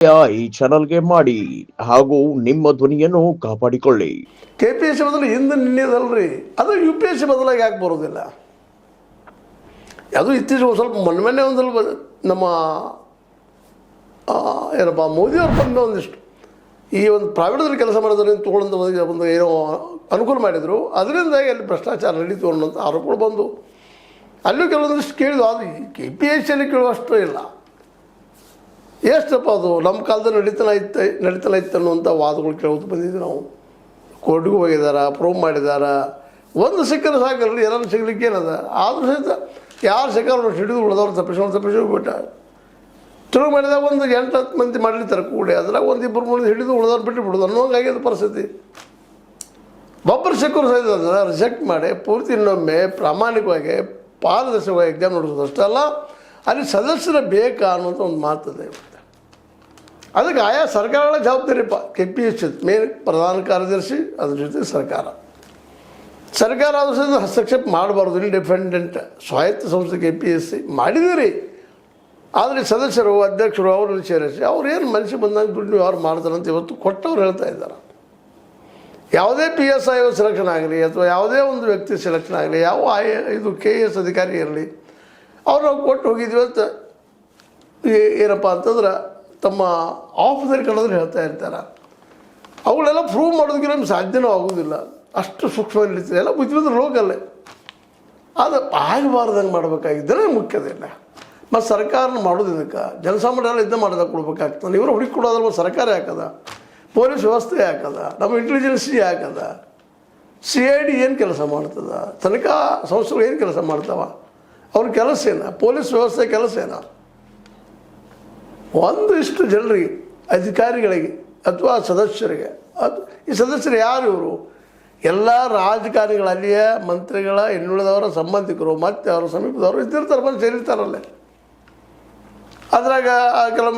ಈ ಚಾನಲ್ಗೆ ಮಾಡಿ ಹಾಗೂ ನಿಮ್ಮ ಧ್ವನಿಯನ್ನು ಕಾಪಾಡಿಕೊಳ್ಳಿ. KPSC ಬದಲು ಹಿಂದೆ ನಿನ್ನೆದಲ್ರಿ, ಅದು UPSC ಬದಲಾಗಿ ಯಾಕೆ ಬರೋದಿಲ್ಲ? ಅದು ಇತ್ತೀಚೆಗೆ ಸ್ವಲ್ಪ ಮೊನ್ನೆ ಒಂದು ಸ್ವಲ್ಪ ನಮ್ಮ ಏನಪ್ಪ ಮೋದಿಯವ್ರ ಬಂದ ಒಂದಿಷ್ಟು ಈ ಒಂದು ಪ್ರೈವೇಟ್ದಲ್ಲಿ ಕೆಲಸ ಮಾಡೋದ್ರಿಂದ ತೊಗೊಳ್ಳೋದು ಒಂದು ಏನೋ ಅನುಕೂಲ ಮಾಡಿದರು, ಅದರಿಂದಾಗಿ ಅಲ್ಲಿ ಭ್ರಷ್ಟಾಚಾರ ನಡೀತು ಅನ್ನೋಂಥ ಆರೋಪಗಳು ಬಂದು ಅಲ್ಲೂ ಕೆಲವೊಂದಿಷ್ಟು ಕೇಳಿದ್ವು. ಅದು KPSCಯಲ್ಲಿ ಕೇಳುವಷ್ಟು ಇಲ್ಲ. ಎಷ್ಟಪ್ಪ ಅದು ನಮ್ಮ ಕಾಲದಲ್ಲಿ ನಡೀತನ ಇತ್ತು ಅನ್ನುವಂಥ ವಾದಗಳು ಕೇಳೋದು ಬಂದಿದ್ವಿ. ನಾವು ಕೋರ್ಟ್ಗೂ ಹೋಗಿದ್ದಾರೆ, ಪ್ರೂವ್ ಮಾಡಿದ್ದಾರೆ. ಒಂದು ಸಿಕ್ಕರೆ ಸಾಕಲ್ರಿ, ಎಲ್ಲರೂ ಸಿಗ್ಲಿಕ್ಕೆ ಏನದ. ಆದರೂ ಸಹಿತ ಯಾರು ಸಿಕ್ಕಾರು ಹಿಡಿದು ಉಳಿದವ್ರು ತಪ್ಪಿಸಿ ಬಿಟ್ಟ ತಿರುಗಿ ಮಾಡಿದಾಗ ಒಂದು 8-10 ಮಂದಿ ಮಾಡಲಿರ್ತಾರೆ ಕೂಡಿ, ಅದ್ರಾಗ ಒಂದು 2-3 ಹಿಡಿದು ಉಳಿದವ್ರು ಬಿಟ್ಟು ಬಿಡೋದು ಅನ್ನೋಂಗಾಗ್ಯದ ಪರಿಸ್ಥಿತಿ. ಒಬ್ಬರು ಸಿಕ್ಕರು ಸಹಿತ ಅದನ್ನು ರಿಜೆಕ್ಟ್ ಮಾಡಿ ಪೂರ್ತಿ ಇನ್ನೊಮ್ಮೆ ಪ್ರಾಮಾಣಿಕವಾಗಿ ಪಾರದರ್ಶಕವಾಗಿ ಎಕ್ಸಾಮ್ ನಡೆಸೋದು ಅಷ್ಟೇ ಅಲ್ಲ, ಅಲ್ಲಿ ಸದಸ್ಯರ ಬೇಕಾ ಅನ್ನೋಂಥ ಒಂದು ಮಾತದೆ. ಅದಕ್ಕೆ ಆಯಾ ಸರ್ಕಾರಗಳ ಜವಾಬ್ದಾರಿಪ್ಪ. KPSC ಮೇನ್ ಪ್ರಧಾನ ಕಾರ್ಯದರ್ಶಿ, ಅದ್ರ ಜೊತೆ ಸರ್ಕಾರ ಅದ್ರ ಸಹಿತ ಹಸ್ತಕ್ಷೇಪ ಮಾಡಬಾರ್ದು. ಇಂಡಿಪೆಂಡೆಂಟ್ ಸ್ವಾಯತ್ತ ಸಂಸ್ಥೆ KPSC ಮಾಡಿದಿರಿ, ಆದರೆ ಸದಸ್ಯರು ಅಧ್ಯಕ್ಷರು ಅವರನ್ನು ಸೇರಿಸಿ ಅವ್ರು ಏನು ಮನುಷ್ಯ ಬಂದಾಗ ದುಡ್ಡು ವ್ಯವಹಾರ ಮಾಡ್ತಾರಂತ ಇವತ್ತು ಕೊಟ್ಟವ್ರು ಹೇಳ್ತಾ ಇದ್ದಾರೆ. ಯಾವುದೇ PSI ಸೆಲೆಕ್ಷನ್ ಆಗಲಿ ಅಥವಾ ಯಾವುದೇ ಒಂದು ವ್ಯಕ್ತಿ ಸೆಲೆಕ್ಷನ್ ಆಗಲಿ, ಯಾವ ಇದು KS ಅಧಿಕಾರಿ ಇರಲಿ, ಅವ್ರು ನಾವು ಕೊಟ್ಟು ಹೋಗಿದ್ವಿ ಅಂತ ಏನಪ್ಪ ಅಂತಂದ್ರೆ ತಮ್ಮ ಆಫೀಸಲ್ಲಿ ಕಳೆದ್ರೆ ಹೇಳ್ತಾ ಇರ್ತಾರೆ. ಅವುಗಳೆಲ್ಲ ಪ್ರೂವ್ ಮಾಡೋದಕ್ಕೆ ನಮ್ಗೆ ಸಾಧ್ಯನೂ ಆಗೋದಿಲ್ಲ, ಅಷ್ಟು ಸೂಕ್ಷ್ಮ ನಡೀತದೆ. ಎಲ್ಲ ಬುದ್ಧಿವಂತರ ಲೋಕಲ್ಲೇ ಅದು ಆಗಬಾರ್ದಂಗೆ ಮಾಡಬೇಕಾಗಿದ್ದರೆ ಮುಖ್ಯದಿಲ್ಲ. ಮತ್ತು ಸರ್ಕಾರನ ಮಾಡೋದು ಇದಕ್ಕೆ ಜನಸಾಮಾನ್ಯರೆಲ್ಲ ಇದನ್ನ ಮಾಡೋದಾಗ ಕೊಡ್ಬೇಕಾಗ್ತದೆ. ಇವರು ಹುಡುಕಿ ಕೊಡೋದ್ರ ಮತ್ತು ಸರ್ಕಾರ ಯಾಕದ, ಪೊಲೀಸ್ ವ್ಯವಸ್ಥೆ ಯಾಕದ, ನಮ್ಮ ಇಂಟೆಲಿಜೆನ್ಸಿ ಯಾಕದ, CID ಏನು ಕೆಲಸ ಮಾಡ್ತದ, ತನಿಖಾ ಸಂಸ್ಥೆಗಳು ಏನು ಕೆಲಸ ಮಾಡ್ತಾವ, ಅವ್ರ ಕೆಲಸ ಏನ, ಪೊಲೀಸ್ ವ್ಯವಸ್ಥೆ ಕೆಲಸ ಏನ. ಒಂದಿಷ್ಟು ಜನರಿಗೆ, ಅಧಿಕಾರಿಗಳಿಗೆ ಅಥವಾ ಸದಸ್ಯರಿಗೆ, ಈ ಸದಸ್ಯರು ಯಾರು ಇವರು? ಎಲ್ಲ ರಾಜಕಾರಣಿಗಳಲ್ಲಿಯ ಮಂತ್ರಿಗಳ ಇನ್ನುಳಿದವರ ಸಂಬಂಧಿಕರು ಮತ್ತು ಅವರ ಸಮೀಪದವರು ಇದ್ದಿರ್ತಾರೆ, ಬಂದು ಸೇರಿರ್ತಾರಲ್ಲೇ. ಅದ್ರಾಗ ಕೆಲವು